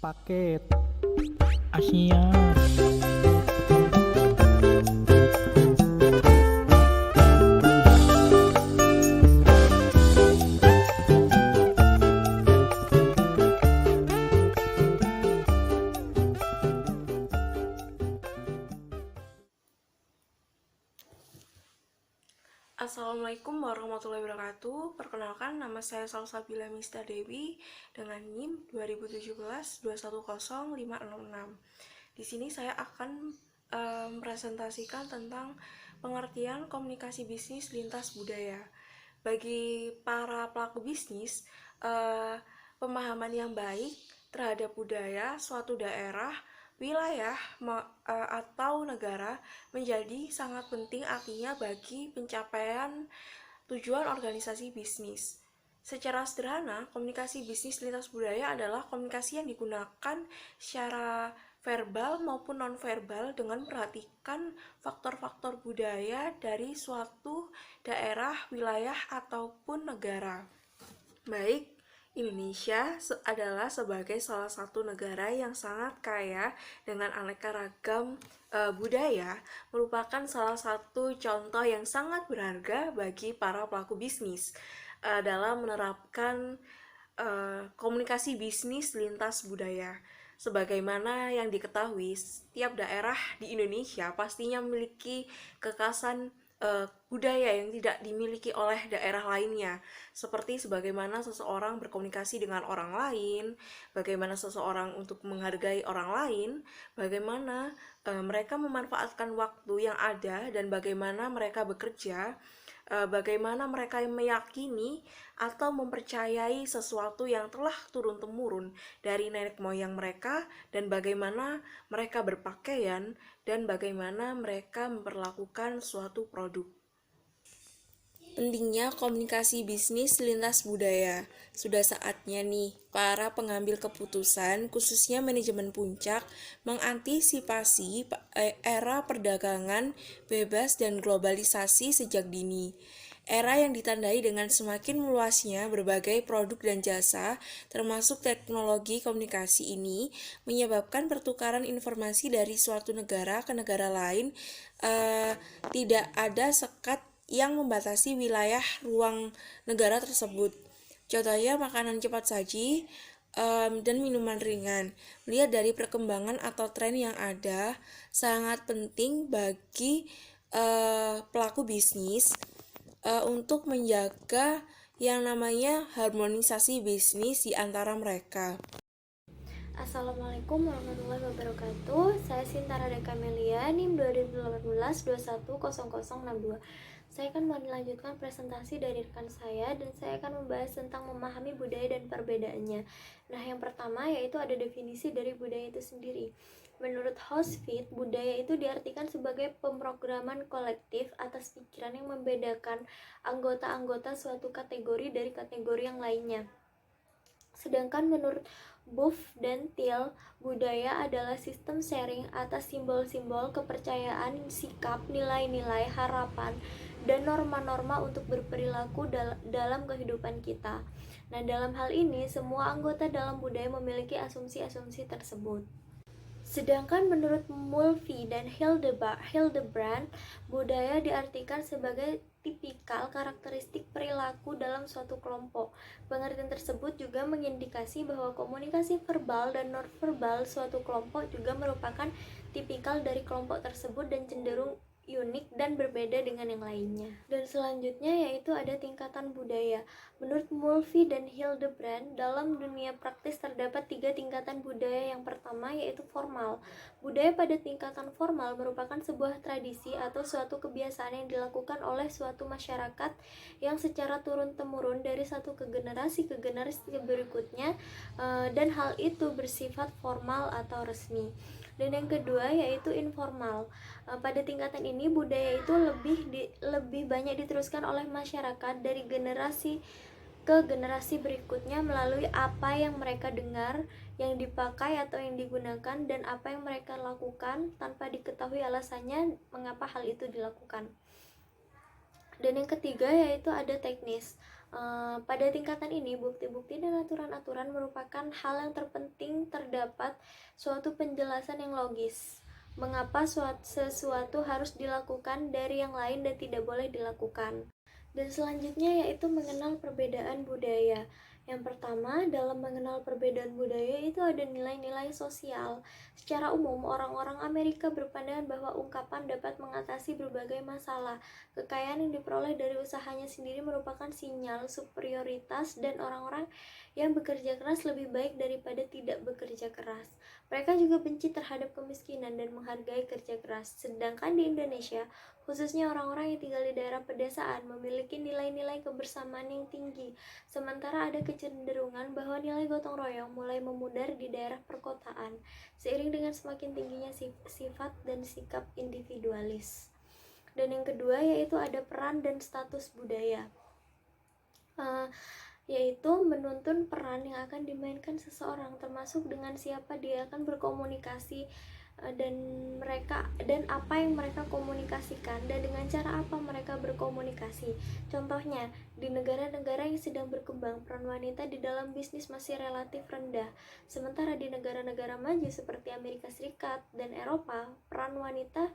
paket Asia. Assalamualaikum warahmatullahi wabarakatuh. Perkenalkan, nama saya Salsabila Mista Dewi dengan NIM 2017-210-566. Di sini saya akan presentasikan tentang pengertian komunikasi bisnis lintas budaya. Bagi para pelaku bisnis, pemahaman yang baik terhadap budaya suatu daerah, wilayah atau negara menjadi sangat penting artinya bagi pencapaian tujuan organisasi bisnis. Secara sederhana, komunikasi bisnis lintas budaya adalah komunikasi yang digunakan secara verbal maupun nonverbal dengan memperhatikan faktor-faktor budaya dari suatu daerah, wilayah, ataupun negara. Baik, Indonesia adalah sebagai salah satu negara yang sangat kaya dengan aneka ragam budaya, merupakan salah satu contoh yang sangat berharga bagi para pelaku bisnis dalam menerapkan komunikasi bisnis lintas budaya. Sebagaimana yang diketahui, setiap daerah di Indonesia pastinya memiliki kekhasan budaya yang tidak dimiliki oleh daerah lainnya, seperti sebagaimana seseorang berkomunikasi dengan orang lain, bagaimana seseorang untuk menghargai orang lain, bagaimana mereka memanfaatkan waktu yang ada, dan bagaimana mereka bekerja, bagaimana mereka meyakini atau mempercayai sesuatu yang telah turun-temurun dari nenek moyang mereka, dan bagaimana mereka berpakaian, dan bagaimana mereka memperlakukan suatu produk. Pentingnya komunikasi bisnis lintas budaya. Sudah saatnya nih para pengambil keputusan, khususnya manajemen puncak, mengantisipasi era perdagangan bebas dan globalisasi sejak dini. Era yang ditandai dengan semakin meluasnya berbagai produk dan jasa, termasuk teknologi komunikasi ini, menyebabkan pertukaran informasi dari suatu negara ke negara lain tidak ada sekat yang membatasi wilayah ruang negara tersebut. Contohnya makanan cepat saji dan minuman ringan. Melihat dari perkembangan atau tren yang ada, sangat penting bagi pelaku bisnis untuk menjaga yang namanya harmonisasi bisnis di antara mereka. Assalamualaikum warahmatullahi wabarakatuh. Saya Sintara Dekamelia, NIM 2018-210062. Saya akan melanjutkan presentasi dari rekan saya dan saya akan membahas tentang memahami budaya dan perbedaannya. Nah, yang pertama yaitu ada definisi dari budaya itu sendiri. Menurut Housefit, budaya itu diartikan sebagai pemrograman kolektif atas pikiran yang membedakan anggota-anggota suatu kategori dari kategori yang lainnya. Sedangkan menurut Buff dan Thiel, budaya adalah sistem sharing atas simbol-simbol kepercayaan, sikap, nilai-nilai, harapan, dan norma-norma untuk berperilaku dalam kehidupan kita. Nah, dalam hal ini, semua anggota dalam budaya memiliki asumsi-asumsi tersebut. Sedangkan menurut Mulvey dan Hildebrand, budaya diartikan sebagai tipikal karakteristik perilaku dalam suatu kelompok. Pengertian tersebut juga mengindikasi bahwa komunikasi verbal dan nonverbal suatu kelompok juga merupakan tipikal dari kelompok tersebut dan cenderung unik dan berbeda dengan yang lainnya. Dan selanjutnya yaitu ada tingkatan budaya. Menurut Mulvey dan Hildebrand, dalam dunia praktis terdapat 3 tingkatan budaya. Yang pertama yaitu formal. Budaya pada tingkatan formal merupakan sebuah tradisi atau suatu kebiasaan yang dilakukan oleh suatu masyarakat yang secara turun-temurun dari satu ke generasi berikutnya, dan hal itu bersifat formal atau resmi. Dan yang kedua yaitu informal. Pada tingkatan ini budaya itu lebih banyak diteruskan oleh masyarakat dari generasi ke generasi berikutnya melalui apa yang mereka dengar, yang dipakai atau yang digunakan, dan apa yang mereka lakukan tanpa diketahui alasannya mengapa hal itu dilakukan. Dan yang ketiga yaitu ada teknis. Pada tingkatan ini, bukti-bukti dan aturan-aturan merupakan hal yang terpenting. Terdapat suatu penjelasan yang logis mengapa sesuatu harus dilakukan dari yang lain dan tidak boleh dilakukan. Dan selanjutnya yaitu mengenal perbedaan budaya. Yang pertama, dalam mengenal perbedaan budaya itu ada nilai-nilai sosial. Secara umum, orang-orang Amerika berpandangan bahwa ungkapan dapat mengatasi berbagai masalah. Kekayaan yang diperoleh dari usahanya sendiri merupakan sinyal superioritas, dan orang-orang yang bekerja keras lebih baik daripada tidak bekerja keras. Mereka juga benci terhadap kemiskinan dan menghargai kerja keras. Sedangkan di Indonesia, khususnya orang-orang yang tinggal di daerah pedesaan, memiliki nilai-nilai kebersamaan yang tinggi. Sementara ada kecenderungan bahwa nilai gotong royong mulai memudar di daerah perkotaan, seiring dengan semakin tingginya sifat dan sikap individualis. Dan yang kedua yaitu ada peran dan status budaya, yaitu menuntun peran yang akan dimainkan seseorang, termasuk dengan siapa dia akan berkomunikasi, dan apa yang mereka komunikasikan, dan dengan cara apa mereka berkomunikasi. Contohnya, di negara-negara yang sedang berkembang, peran wanita di dalam bisnis masih relatif rendah. Sementara di negara-negara maju seperti Amerika Serikat dan Eropa, peran wanita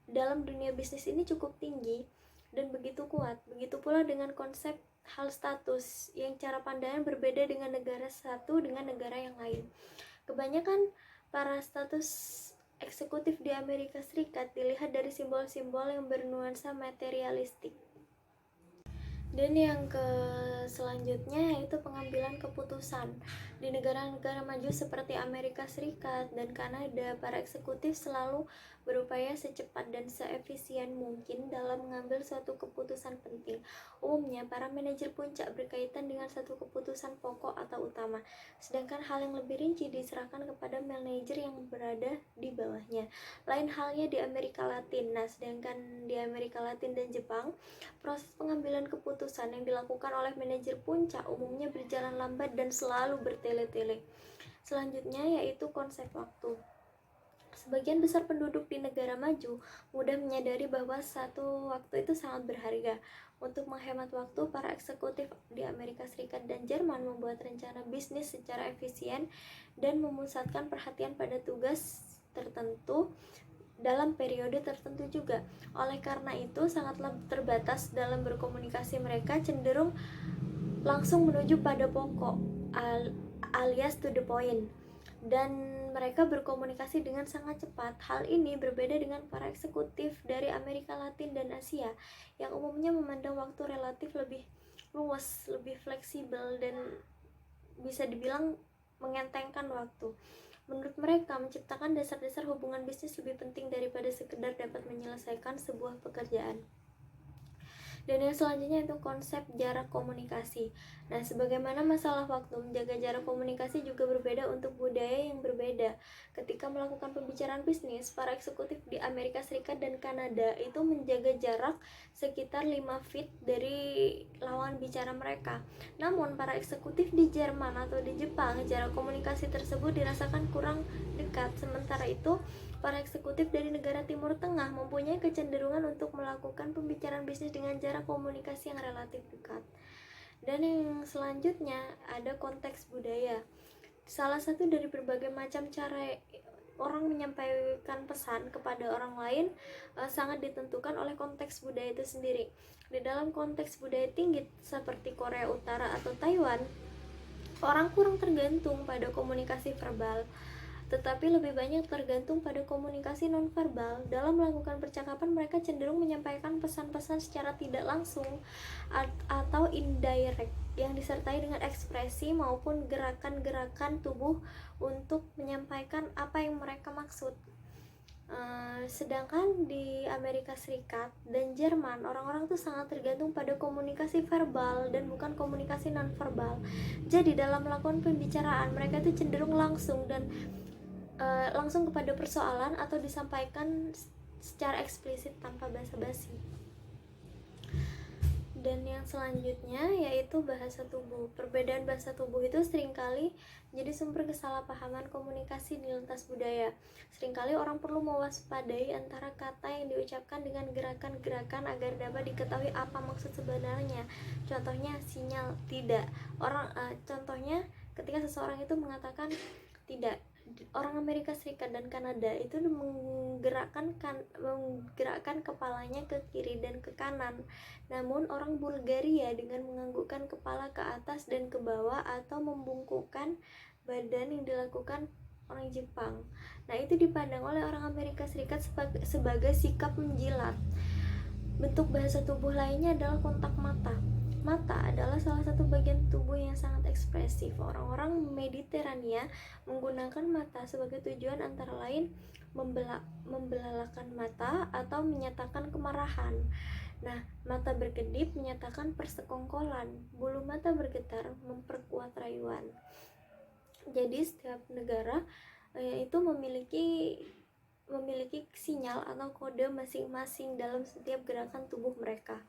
dalam dunia bisnis ini cukup tinggi dan begitu kuat. Begitu pula dengan konsep hal status, yang cara pandangan berbeda dengan negara satu dengan negara yang lain. Kebanyakan para status eksekutif di Amerika Serikat dilihat dari simbol-simbol yang bernuansa materialistik. Dan yang selanjutnya yaitu pengambilan keputusan. Di negara-negara maju seperti Amerika Serikat dan Kanada, para eksekutif selalu berupaya secepat dan seefisien mungkin dalam mengambil suatu keputusan penting. Umumnya, para manajer puncak berkaitan dengan satu keputusan pokok atau utama, sedangkan hal yang lebih rinci diserahkan kepada manajer yang berada di bawahnya. Lain halnya di Amerika Latin. Nah, sedangkan di Amerika Latin dan Jepang, proses pengambilan keputusan yang dilakukan oleh manajer puncak umumnya berjalan lambat dan selalu bertele-tele. Selanjutnya yaitu konsep waktu. Sebagian besar penduduk di negara maju mudah menyadari bahwa satu waktu itu sangat berharga. Untuk menghemat waktu, para eksekutif di Amerika Serikat dan Jerman membuat rencana bisnis secara efisien dan memusatkan perhatian pada tugas tertentu dalam periode tertentu juga. Oleh karena itu, sangatlah terbatas dalam berkomunikasi. Mereka cenderung langsung menuju pada pokok, alias to the point, dan mereka berkomunikasi dengan sangat cepat. Hal ini berbeda dengan para eksekutif dari Amerika Latin dan Asia yang umumnya memandang waktu relatif lebih luas, lebih fleksibel, dan bisa dibilang mengentengkan waktu. Menurut mereka, menciptakan dasar-dasar hubungan bisnis lebih penting daripada sekedar dapat menyelesaikan sebuah pekerjaan. Dan yang selanjutnya itu konsep jarak komunikasi. Nah, sebagaimana masalah waktu, menjaga jarak komunikasi juga berbeda untuk budaya yang berbeda. Ketika melakukan pembicaraan bisnis, para eksekutif di Amerika Serikat dan Kanada itu menjaga jarak sekitar 5 feet dari lawan bicara mereka. Namun, para eksekutif di Jerman atau di Jepang, jarak komunikasi tersebut dirasakan kurang dekat. Sementara itu, para eksekutif dari negara Timur Tengah mempunyai kecenderungan untuk melakukan pembicaraan bisnis dengan jarak komunikasi yang relatif dekat. Dan yang selanjutnya ada konteks budaya. Salah satu dari berbagai macam cara orang menyampaikan pesan kepada orang lain sangat ditentukan oleh konteks budaya itu sendiri. Di dalam konteks budaya tinggi seperti Korea Utara atau Taiwan, orang kurang tergantung pada komunikasi verbal, tetapi lebih banyak tergantung pada komunikasi nonverbal. Dalam melakukan percakapan, mereka cenderung menyampaikan pesan-pesan secara tidak langsung atau indirect, yang disertai dengan ekspresi maupun gerakan-gerakan tubuh untuk menyampaikan apa yang mereka maksud. Sedangkan di Amerika Serikat dan Jerman, orang-orang tuh sangat tergantung pada komunikasi verbal dan bukan komunikasi nonverbal. Jadi dalam melakukan pembicaraan, mereka tuh cenderung langsung dan langsung kepada persoalan atau disampaikan secara eksplisit tanpa basa-basi. Dan yang selanjutnya yaitu bahasa tubuh. Perbedaan bahasa tubuh itu seringkali jadi sumber kesalahpahaman komunikasi di lintas budaya. Seringkali orang perlu mewaspadai antara kata yang diucapkan dengan gerakan-gerakan agar dapat diketahui apa maksud sebenarnya. Contohnya sinyal tidak. Contohnya ketika seseorang itu mengatakan tidak. Orang Amerika Serikat dan Kanada itu menggerakkan kepalanya ke kiri dan ke kanan. Namun orang Bulgaria dengan menganggukkan kepala ke atas dan ke bawah atau membungkukkan badan yang dilakukan orang Jepang. Nah, itu dipandang oleh orang Amerika Serikat sebagai sikap menjilat. Bentuk bahasa tubuh lainnya adalah kontak mata. Mata adalah salah satu bagian tubuh yang sangat ekspresif. Orang-orang Mediterania menggunakan mata sebagai tujuan antara lain membelalakan mata atau menyatakan kemarahan. Nah, mata berkedip menyatakan persekongkolan, bulu mata bergetar memperkuat rayuan. Jadi setiap negara itu memiliki sinyal atau kode masing-masing dalam setiap gerakan tubuh mereka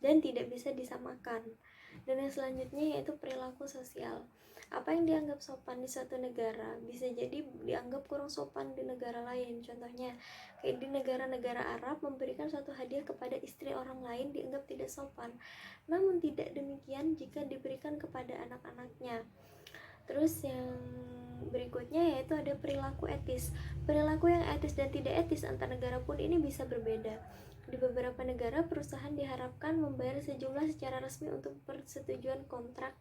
dan tidak bisa disamakan. Dan yang selanjutnya yaitu perilaku sosial. Apa yang dianggap sopan di suatu negara bisa jadi dianggap kurang sopan di negara lain. Contohnya, kayak di negara-negara Arab memberikan suatu hadiah kepada istri orang lain dianggap tidak sopan. Namun tidak demikian jika diberikan kepada anak-anaknya. Terus yang berikutnya yaitu ada perilaku etis. Perilaku yang etis dan tidak etis antar negara pun ini bisa berbeda. Di beberapa negara, perusahaan diharapkan membayar sejumlah secara resmi untuk persetujuan kontrak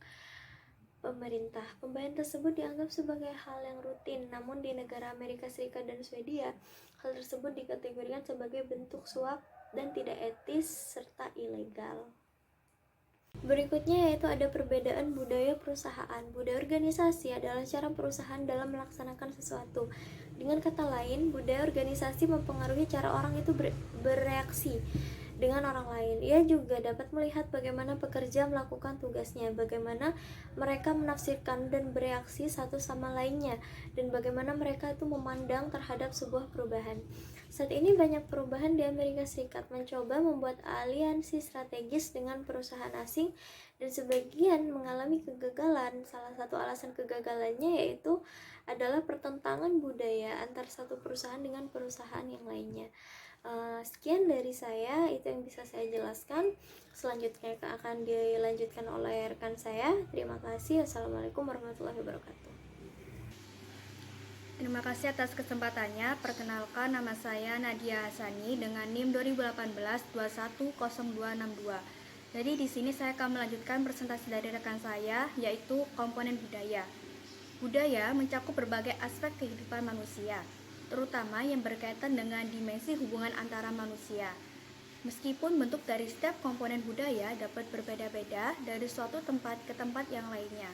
pemerintah. Pembayaran tersebut dianggap sebagai hal yang rutin, namun di negara Amerika Serikat dan Swedia, hal tersebut dikategorikan sebagai bentuk suap dan tidak etis serta ilegal. Berikutnya yaitu ada perbedaan budaya perusahaan. Budaya organisasi adalah cara perusahaan dalam melaksanakan sesuatu. Dengan kata lain, budaya organisasi mempengaruhi cara orang itu bereaksi dengan orang lain. Ia juga dapat melihat bagaimana pekerja melakukan tugasnya, bagaimana mereka menafsirkan dan bereaksi satu sama lainnya, dan bagaimana mereka itu memandang terhadap sebuah perubahan. Saat ini banyak perubahan di Amerika Serikat mencoba membuat aliansi strategis dengan perusahaan asing dan sebagian mengalami kegagalan. Salah satu alasan kegagalannya yaitu adalah pertentangan budaya antar satu perusahaan dengan perusahaan yang lainnya. Sekian dari saya, itu yang bisa saya jelaskan. Selanjutnya akan dilanjutkan oleh rekan saya. Terima kasih. Assalamualaikum warahmatullahi wabarakatuh. Terima kasih atas kesempatannya. Perkenalkan, nama saya Nadia Hasani dengan NIM 2018-210262. Jadi di sini saya akan melanjutkan presentasi dari rekan saya, yaitu komponen budaya. Budaya mencakup berbagai aspek kehidupan manusia, terutama yang berkaitan dengan dimensi hubungan antara manusia. Meskipun bentuk dari setiap komponen budaya dapat berbeda-beda dari suatu tempat ke tempat yang lainnya.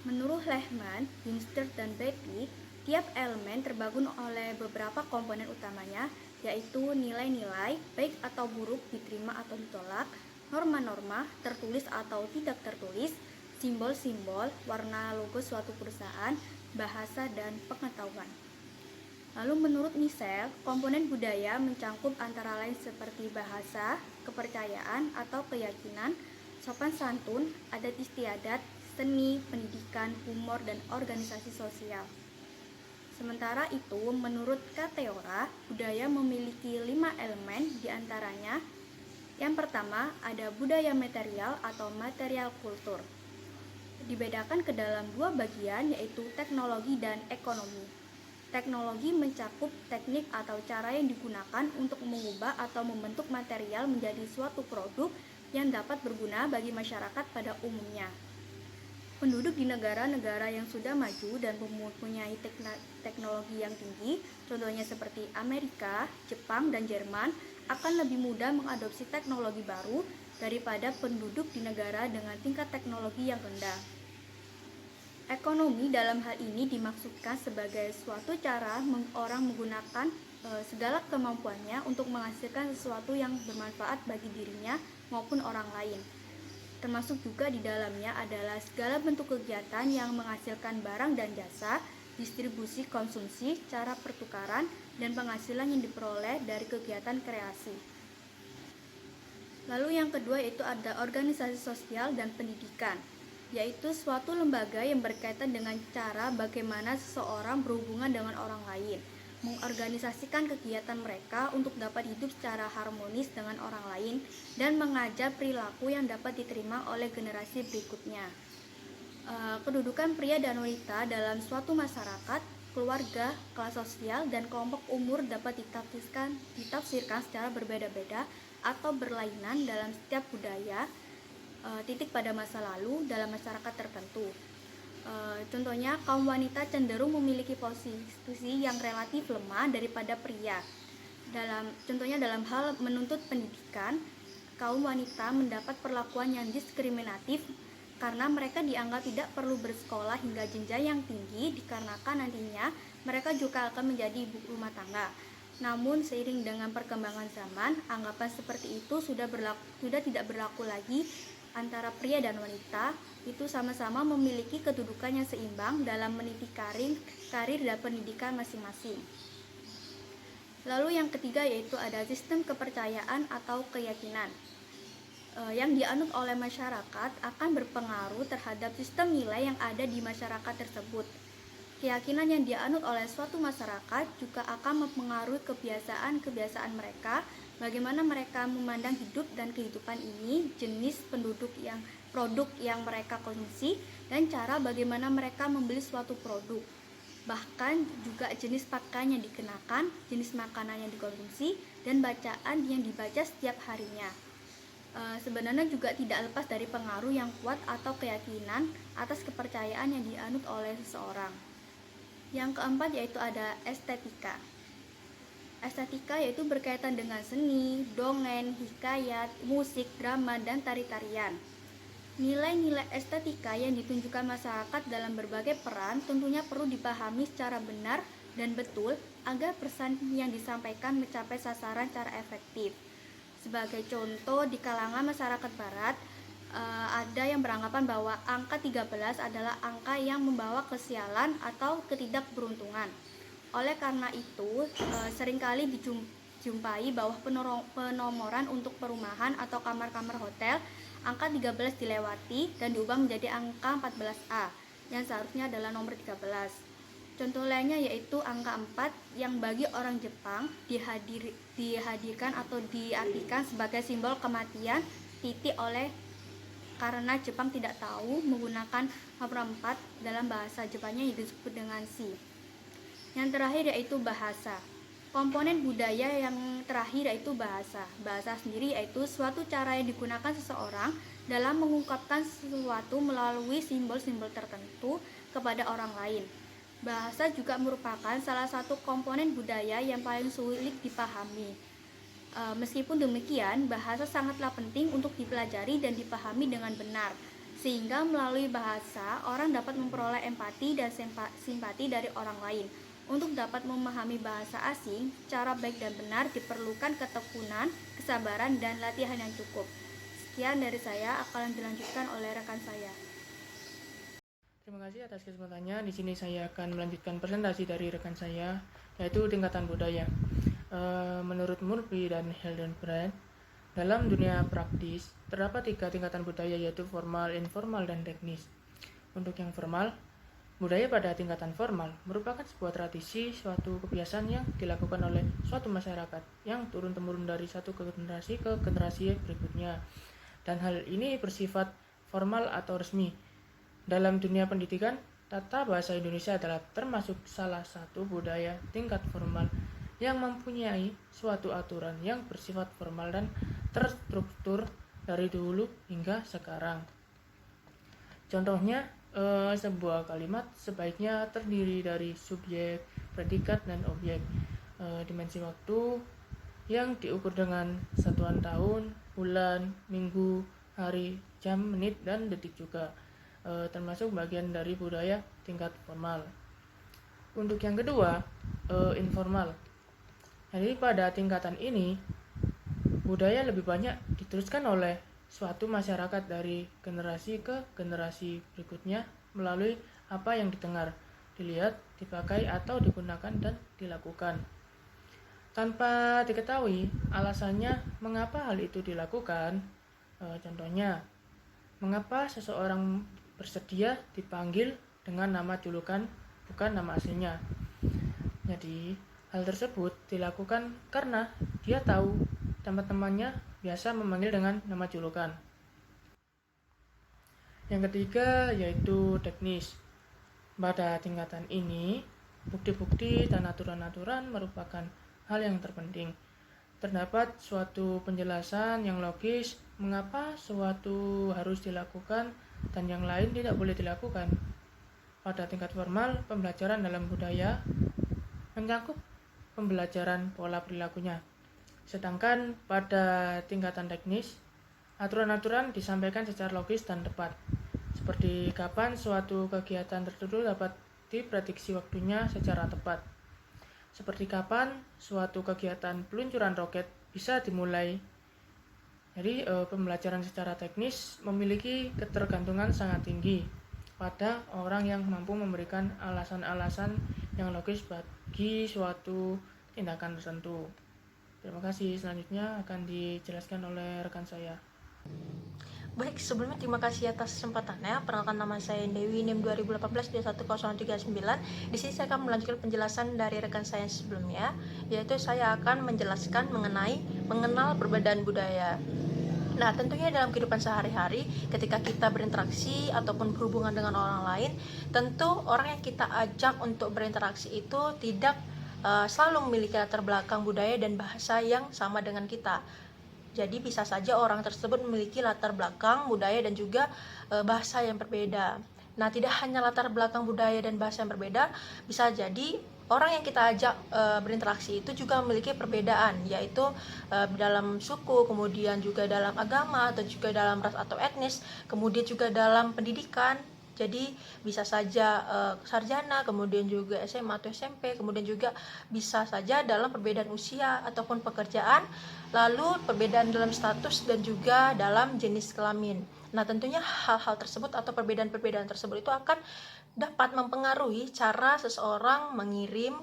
Menurut Lehman, Hünster, dan Beatty, tiap elemen terbangun oleh beberapa komponen utamanya, yaitu nilai-nilai, baik atau buruk, diterima atau ditolak, norma-norma, tertulis atau tidak tertulis, simbol-simbol, warna logo suatu perusahaan, bahasa, dan pengetahuan. Lalu menurut Michel, komponen budaya mencakup antara lain seperti bahasa, kepercayaan atau keyakinan, sopan santun, adat istiadat, seni, pendidikan, humor, dan organisasi sosial. Sementara itu, menurut Kateora, budaya memiliki 5 elemen diantaranya. Yang pertama, ada budaya material atau material kultur. Dibedakan ke dalam 2 bagian, yaitu teknologi dan ekonomi. Teknologi mencakup teknik atau cara yang digunakan untuk mengubah atau membentuk material menjadi suatu produk yang dapat berguna bagi masyarakat pada umumnya. Penduduk di negara-negara yang sudah maju dan mempunyai teknologi yang tinggi, contohnya seperti Amerika, Jepang, dan Jerman, akan lebih mudah mengadopsi teknologi baru daripada penduduk di negara dengan tingkat teknologi yang rendah. Ekonomi dalam hal ini dimaksudkan sebagai suatu cara orang menggunakan segala kemampuannya untuk menghasilkan sesuatu yang bermanfaat bagi dirinya maupun orang lain. Termasuk juga di dalamnya adalah segala bentuk kegiatan yang menghasilkan barang dan jasa, distribusi konsumsi, cara pertukaran, dan penghasilan yang diperoleh dari kegiatan kreasi. Lalu yang kedua yaitu ada organisasi sosial dan pendidikan, yaitu suatu lembaga yang berkaitan dengan cara bagaimana seseorang berhubungan dengan orang lain, mengorganisasikan kegiatan mereka untuk dapat hidup secara harmonis dengan orang lain, dan mengajar perilaku yang dapat diterima oleh generasi berikutnya. Kedudukan pria dan wanita dalam suatu masyarakat, keluarga, kelas sosial, dan kelompok umur dapat ditafsirkan secara berbeda-beda atau berlainan dalam setiap budaya, titik pada masa lalu dalam masyarakat tertentu. Contohnya, kaum wanita cenderung memiliki posisi yang relatif lemah daripada pria. Contohnya dalam hal menuntut pendidikan, kaum wanita mendapat perlakuan yang diskriminatif karena mereka dianggap tidak perlu bersekolah hingga jenjang yang tinggi dikarenakan nantinya mereka juga akan menjadi ibu rumah tangga. Namun seiring dengan perkembangan zaman, anggapan seperti itu sudah tidak berlaku lagi. Antara pria dan wanita itu sama-sama memiliki kedudukan yang seimbang dalam meniti karir dan pendidikan masing-masing. Lalu yang ketiga yaitu ada sistem kepercayaan atau keyakinan. Yang dianut oleh masyarakat akan berpengaruh terhadap sistem nilai yang ada di masyarakat tersebut. Keyakinan yang dianut oleh suatu masyarakat juga akan mempengaruhi kebiasaan-kebiasaan mereka, bagaimana mereka memandang hidup dan kehidupan ini, jenis produk yang mereka konsumsi, dan cara bagaimana mereka membeli suatu produk. Bahkan juga jenis pakaian yang dikenakan, jenis makanan yang dikonsumsi, dan bacaan yang dibaca setiap harinya. Sebenarnya juga tidak lepas dari pengaruh yang kuat atau keyakinan atas kepercayaan yang dianut oleh seseorang. Yang keempat yaitu ada estetika. Estetika yaitu berkaitan dengan seni, dongeng, hikayat, musik, drama, dan tari-tarian. Nilai-nilai estetika yang ditunjukkan masyarakat dalam berbagai peran tentunya perlu dipahami secara benar dan betul agar pesan yang disampaikan mencapai sasaran secara efektif. Sebagai contoh, di kalangan masyarakat barat, ada yang beranggapan bahwa angka 13 adalah angka yang membawa kesialan atau ketidakberuntungan. Oleh karena itu, seringkali dijumpai bahwa penomoran untuk perumahan atau kamar-kamar hotel, angka 13 dilewati dan diubah menjadi angka 14A, yang seharusnya adalah nomor 13. Contoh lainnya yaitu angka 4 yang bagi orang Jepang dihadirkan atau diartikan sebagai simbol kematian titik karena Jepang tidak tahu menggunakan nomor 4 dalam bahasa Jepangnya yang disebut dengan shi. Yang terakhir yaitu bahasa. Komponen budaya yang terakhir yaitu bahasa. Bahasa sendiri yaitu suatu cara yang digunakan seseorang dalam mengungkapkan sesuatu melalui simbol-simbol tertentu kepada orang lain. Bahasa juga merupakan salah satu komponen budaya yang paling sulit dipahami. Meskipun demikian, bahasa sangatlah penting untuk dipelajari dan dipahami dengan benar, sehingga melalui bahasa orang dapat memperoleh empati dan simpati dari orang lain. Untuk dapat memahami bahasa asing secara baik dan benar diperlukan ketekunan, kesabaran, dan latihan yang cukup. Sekian dari saya, akan dilanjutkan oleh rekan saya. Terima kasih atas kesempatannya. Di sini saya akan melanjutkan presentasi dari rekan saya, yaitu tingkatan budaya. Menurut Murphy dan Hildenbrand, dalam dunia praktis terdapat 3 tingkatan budaya, yaitu formal, informal, dan teknis. Untuk yang formal, budaya pada tingkatan formal merupakan sebuah tradisi, suatu kebiasaan yang dilakukan oleh suatu masyarakat yang turun-temurun dari satu generasi ke generasi berikutnya, dan hal ini bersifat formal atau resmi. Dalam dunia pendidikan, tata bahasa Indonesia adalah termasuk salah satu budaya tingkat formal yang mempunyai suatu aturan yang bersifat formal dan terstruktur dari dulu hingga sekarang. Contohnya, sebuah kalimat sebaiknya terdiri dari subjek, predikat, dan objek. Dimensi waktu yang diukur dengan satuan tahun, bulan, minggu, hari, jam, menit, dan detik juga termasuk bagian dari budaya tingkat formal. Untuk yang kedua, informal. Jadi pada tingkatan ini, budaya lebih banyak diteruskan oleh suatu masyarakat dari generasi ke generasi berikutnya melalui apa yang didengar, dilihat, dipakai, atau digunakan dan dilakukan. tanpa diketahui alasannya mengapa hal itu dilakukan. Contohnya, mengapa seseorang bersedia dipanggil dengan nama julukan bukan nama aslinya. Jadi, hal tersebut dilakukan karena dia tahu teman-temannya biasa memanggil dengan nama julukan. Yang ketiga yaitu teknis. Pada tingkatan ini, bukti-bukti dan aturan-aturan merupakan hal yang terpenting. Terdapat suatu penjelasan yang logis mengapa suatu harus dilakukan dan yang lain tidak boleh dilakukan. Pada tingkat formal, pembelajaran dalam budaya mencakup pembelajaran pola perilakunya. Sedangkan pada tingkatan teknis, aturan-aturan disampaikan secara logis dan tepat. Seperti kapan suatu kegiatan tertentu dapat diprediksi waktunya secara tepat. Seperti kapan suatu kegiatan peluncuran roket bisa dimulai. Jadi pembelajaran secara teknis memiliki ketergantungan sangat tinggi pada orang yang mampu memberikan alasan-alasan yang logis bagi suatu tindakan tertentu. Terima kasih. Selanjutnya akan dijelaskan oleh rekan saya. Baik, sebelumnya terima kasih atas kesempatannya. Perkenalkan, nama saya Dewi, NIM 2018-21039. Di sini saya akan melanjutkan penjelasan dari rekan saya sebelumnya, yaitu saya akan menjelaskan mengenai mengenal perbedaan budaya. Nah, tentunya dalam kehidupan sehari-hari, ketika kita berinteraksi ataupun berhubungan dengan orang lain, tentu orang yang kita ajak untuk berinteraksi itu tidak selalu memiliki latar belakang budaya dan bahasa yang sama dengan kita. Jadi bisa saja orang tersebut memiliki latar belakang budaya dan juga bahasa yang berbeda. Nah, tidak hanya latar belakang budaya dan bahasa yang berbeda, bisa jadi orang yang kita ajak berinteraksi itu juga memiliki perbedaan, yaitu dalam suku, kemudian juga dalam agama, atau juga dalam ras atau etnis, kemudian juga dalam pendidikan. Jadi bisa saja sarjana, kemudian juga SMA atau SMP, kemudian juga bisa saja dalam perbedaan usia ataupun pekerjaan, lalu perbedaan dalam status dan juga dalam jenis kelamin. Nah, tentunya hal-hal tersebut atau perbedaan-perbedaan tersebut itu akan dapat mempengaruhi cara seseorang mengirim,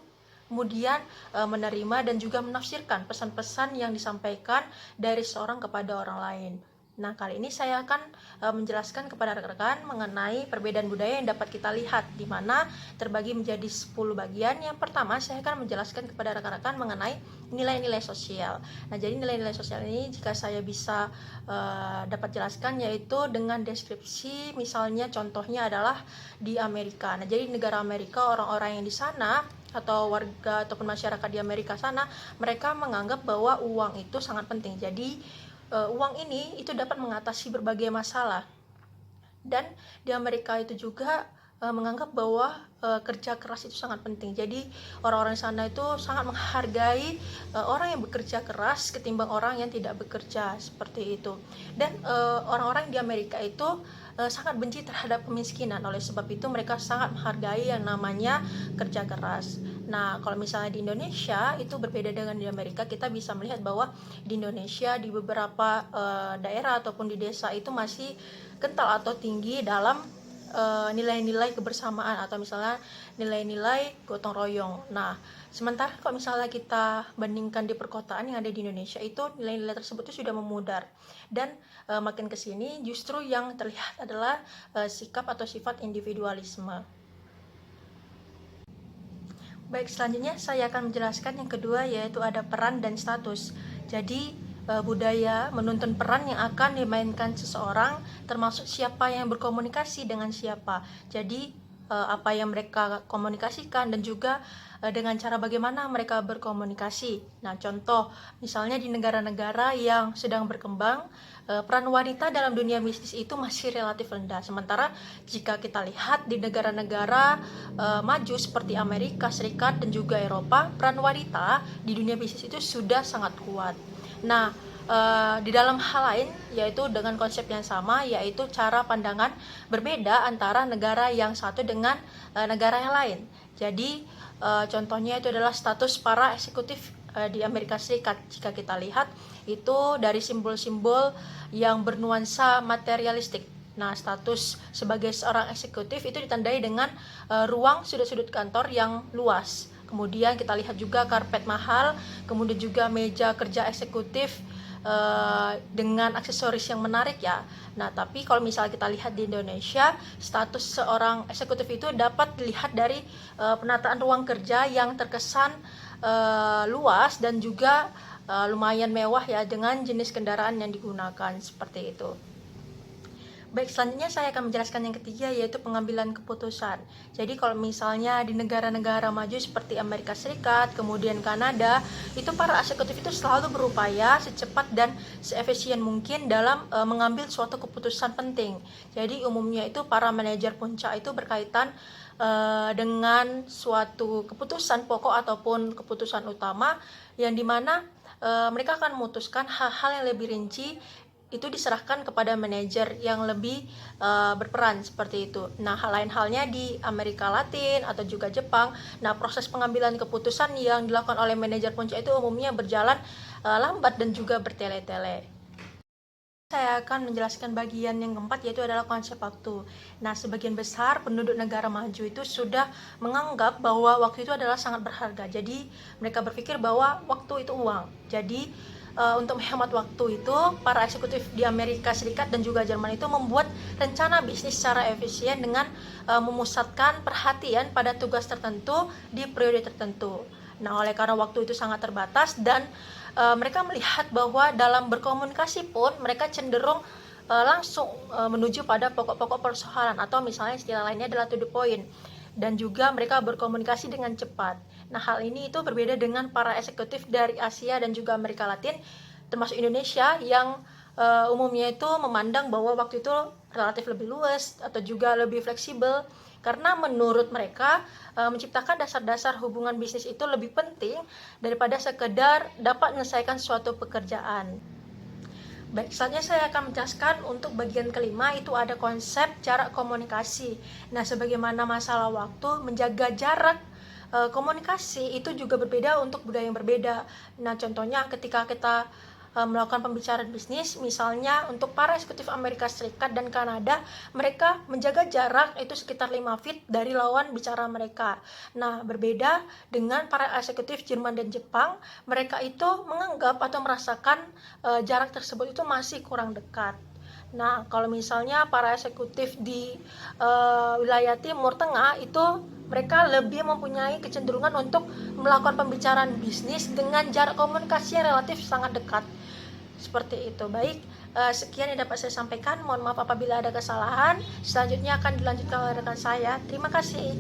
kemudian menerima dan juga menafsirkan pesan-pesan yang disampaikan dari seorang kepada orang lain. Nah, kali ini saya akan menjelaskan kepada rekan-rekan mengenai perbedaan budaya yang dapat kita lihat, di mana terbagi menjadi 10 bagian. Yang pertama, saya akan menjelaskan kepada rekan-rekan mengenai nilai-nilai sosial. Nah, jadi nilai-nilai sosial ini jika saya bisa dapat jelaskan, yaitu dengan deskripsi, misalnya contohnya adalah di Amerika. Nah, jadi negara Amerika, orang-orang yang di sana atau warga ataupun masyarakat di Amerika sana, mereka menganggap bahwa uang itu sangat penting. Jadi uang ini itu dapat mengatasi berbagai masalah, dan di Amerika itu juga menganggap bahwa kerja keras itu sangat penting. Jadi orang-orang di sana itu sangat menghargai orang yang bekerja keras ketimbang orang yang tidak bekerja, seperti itu. Dan orang-orang di Amerika itu sangat benci terhadap kemiskinan. Oleh sebab itu mereka sangat menghargai yang namanya kerja keras. Nah, kalau misalnya di Indonesia itu berbeda dengan di Amerika. Kita bisa melihat bahwa di Indonesia di beberapa daerah ataupun di desa itu masih kental atau tinggi dalam nilai-nilai kebersamaan atau misalnya nilai-nilai gotong royong. Nah, sementara kalau misalnya kita bandingkan di perkotaan yang ada di Indonesia, itu nilai-nilai tersebut itu sudah memudar, dan makin kesini justru yang terlihat adalah sikap atau sifat individualisme. Baik, selanjutnya saya akan menjelaskan yang kedua, yaitu ada peran dan status. Jadi budaya menuntun peran yang akan dimainkan seseorang, termasuk siapa yang berkomunikasi dengan siapa. Jadi apa yang mereka komunikasikan dan juga dengan cara bagaimana mereka berkomunikasi. Nah, contoh misalnya di negara-negara yang sedang berkembang, peran wanita dalam dunia bisnis itu masih relatif rendah. Sementara jika kita lihat di negara-negara maju seperti Amerika Serikat dan juga Eropa, peran wanita di dunia bisnis itu sudah sangat kuat. Nah, di dalam hal lain, yaitu dengan konsep yang sama, yaitu cara pandangan berbeda antara negara yang satu dengan negara yang lain. Jadi contohnya itu adalah status para eksekutif di Amerika Serikat. Jika kita lihat itu dari simbol-simbol yang bernuansa materialistik. Nah, status sebagai seorang eksekutif itu ditandai dengan ruang sudut-sudut kantor yang luas. Kemudian kita lihat juga karpet mahal, kemudian juga meja kerja eksekutif dengan aksesoris yang menarik ya. Nah, tapi kalau misalnya kita lihat di Indonesia, status seorang eksekutif itu dapat dilihat dari penataan ruang kerja yang terkesan luas dan juga lumayan mewah ya, dengan jenis kendaraan yang digunakan seperti itu. Baik, selanjutnya saya akan menjelaskan yang ketiga, yaitu pengambilan keputusan. Jadi kalau misalnya di negara-negara maju seperti Amerika Serikat, kemudian Kanada, itu para eksekutif itu selalu berupaya secepat dan seefisien mungkin dalam mengambil suatu keputusan penting. Jadi umumnya itu para manajer puncak itu berkaitan dengan suatu keputusan pokok ataupun keputusan utama, yang dimana mereka akan memutuskan hal-hal yang lebih rinci, itu diserahkan kepada manajer yang lebih berperan seperti itu. Nah, hal lain halnya di Amerika Latin atau juga Jepang. Nah, proses pengambilan keputusan yang dilakukan oleh manajer puncak itu umumnya berjalan lambat dan juga bertele-tele. Saya akan menjelaskan bagian yang keempat, yaitu adalah konsep waktu. Nah, sebagian besar penduduk negara maju itu sudah menganggap bahwa waktu itu adalah sangat berharga. Jadi, mereka berpikir bahwa waktu itu uang. Jadi, untuk menghemat waktu itu, para eksekutif di Amerika Serikat dan juga Jerman itu membuat rencana bisnis secara efisien dengan memusatkan perhatian pada tugas tertentu di periode tertentu. Nah, oleh karena waktu itu sangat terbatas dan mereka melihat bahwa dalam berkomunikasi pun mereka cenderung langsung menuju pada pokok-pokok persoalan, atau misalnya istilah lainnya adalah to the point. Dan juga mereka berkomunikasi dengan cepat. Nah, hal ini itu berbeda dengan para eksekutif dari Asia dan juga Amerika Latin, termasuk Indonesia, yang umumnya itu memandang bahwa waktu itu relatif lebih luas atau juga lebih fleksibel, karena menurut mereka menciptakan dasar-dasar hubungan bisnis itu lebih penting daripada sekedar dapat menyelesaikan suatu pekerjaan. Baik, selanjutnya saya akan menjelaskan untuk bagian kelima, itu ada konsep jarak komunikasi. Nah, sebagaimana masalah waktu, menjaga jarak komunikasi itu juga berbeda untuk budaya yang berbeda. Nah, contohnya ketika kita melakukan pembicaraan bisnis, misalnya untuk para eksekutif Amerika Serikat dan Kanada, mereka menjaga jarak itu sekitar 5 feet dari lawan bicara mereka. Nah, berbeda dengan para eksekutif Jerman dan Jepang, mereka itu menganggap atau merasakan jarak tersebut itu masih kurang dekat. Nah, kalau misalnya para eksekutif di wilayah Timur Tengah itu mereka lebih mempunyai kecenderungan untuk melakukan pembicaraan bisnis dengan jarak komunikasi yang relatif sangat dekat. Seperti itu. Baik, sekian yang dapat saya sampaikan. Mohon maaf apabila ada kesalahan. Selanjutnya akan dilanjutkan oleh rekan saya. Terima kasih.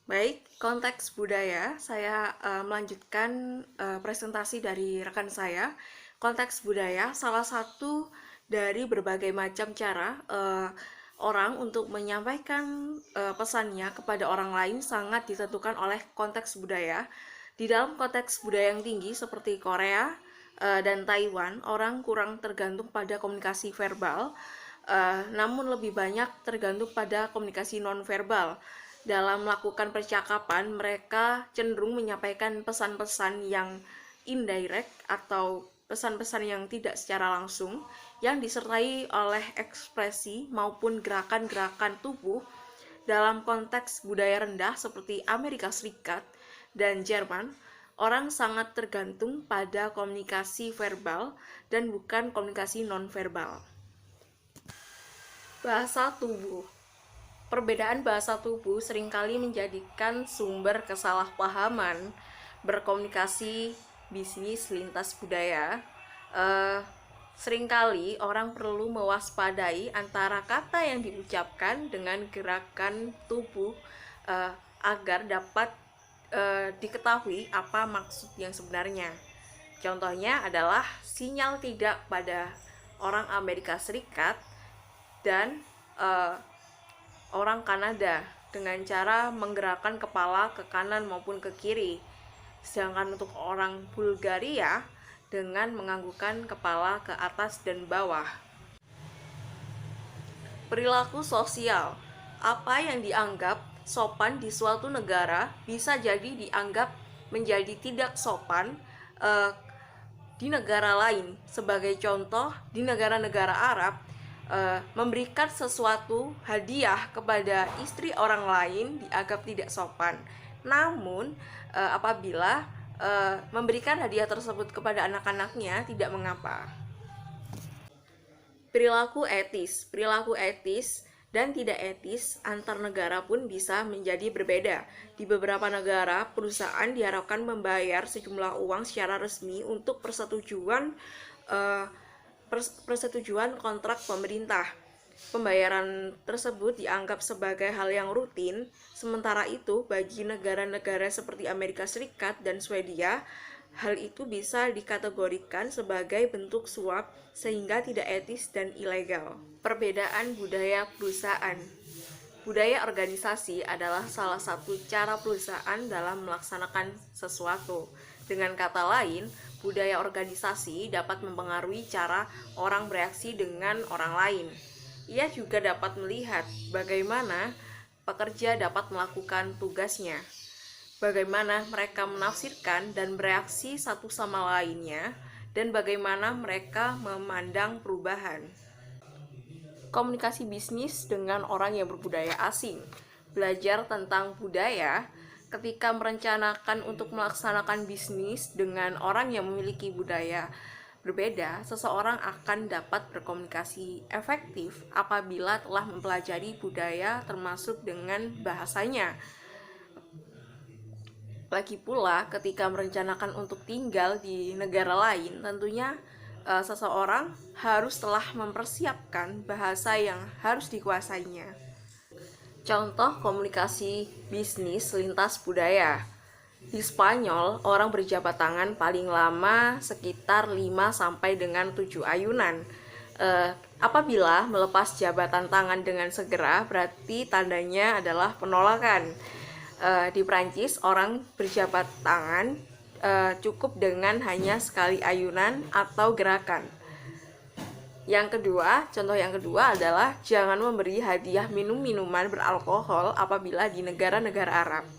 Baik, konteks budaya, saya melanjutkan presentasi dari rekan saya. Konteks budaya salah satu dari berbagai macam cara orang untuk menyampaikan pesannya kepada orang lain sangat ditentukan oleh konteks budaya. Di dalam konteks budaya yang tinggi seperti Korea dan Taiwan, orang kurang tergantung pada komunikasi verbal, namun lebih banyak tergantung pada komunikasi nonverbal. Dalam melakukan percakapan, mereka cenderung menyampaikan pesan-pesan yang indirect atau pesan-pesan yang tidak secara langsung, yang disertai oleh ekspresi maupun gerakan-gerakan tubuh. Dalam konteks budaya rendah seperti Amerika Serikat dan Jerman, orang sangat tergantung pada komunikasi verbal dan bukan komunikasi nonverbal. Bahasa tubuh. Perbedaan bahasa tubuh seringkali menjadikan sumber kesalahpahaman berkomunikasi bisnis lintas budaya. Seringkali orang perlu mewaspadai antara kata yang diucapkan dengan gerakan tubuh agar dapat diketahui apa maksud yang sebenarnya. Contohnya adalah sinyal tidak pada orang Amerika Serikat dan orang Kanada dengan cara menggerakkan kepala ke kanan maupun ke kiri. Sedangkan untuk orang Bulgaria dengan menganggukkan kepala ke atas dan bawah. Perilaku sosial. Apa yang dianggap sopan di suatu negara bisa jadi dianggap menjadi tidak sopan di negara lain. Sebagai contoh, di negara-negara Arab, memberikan sesuatu hadiah kepada istri orang lain dianggap tidak sopan. Namun apabila memberikan hadiah tersebut kepada anak-anaknya tidak mengapa. Perilaku etis dan tidak etis antar negara pun bisa menjadi berbeda. Di beberapa negara, perusahaan diharapkan membayar sejumlah uang secara resmi untuk persetujuan kontrak pemerintah. Pembayaran tersebut dianggap sebagai hal yang rutin, sementara itu bagi negara-negara seperti Amerika Serikat dan Swedia, hal itu bisa dikategorikan sebagai bentuk suap sehingga tidak etis dan ilegal. Perbedaan budaya perusahaan. Budaya organisasi adalah salah satu cara perusahaan dalam melaksanakan sesuatu. Dengan kata lain, budaya organisasi dapat mempengaruhi cara orang bereaksi dengan orang lain. Ia juga dapat melihat bagaimana pekerja dapat melakukan tugasnya, bagaimana mereka menafsirkan dan bereaksi satu sama lainnya, dan bagaimana mereka memandang perubahan. Komunikasi bisnis dengan orang yang berbudaya asing. Belajar tentang budaya. Ketika merencanakan untuk melaksanakan bisnis dengan orang yang memiliki budaya berbeda, seseorang akan dapat berkomunikasi efektif apabila telah mempelajari budaya termasuk dengan bahasanya. Lagi pula, ketika merencanakan untuk tinggal di negara lain, tentunya seseorang harus telah mempersiapkan bahasa yang harus dikuasainya. Contoh komunikasi bisnis lintas budaya. Di Spanyol, orang berjabat tangan paling lama sekitar 5 sampai dengan 7 ayunan. Apabila melepas jabatan tangan dengan segera, berarti tandanya adalah penolakan. Di Prancis, orang berjabat tangan cukup dengan hanya sekali ayunan atau gerakan. Contoh yang kedua adalah jangan memberi hadiah minuman beralkohol apabila di negara-negara Arab.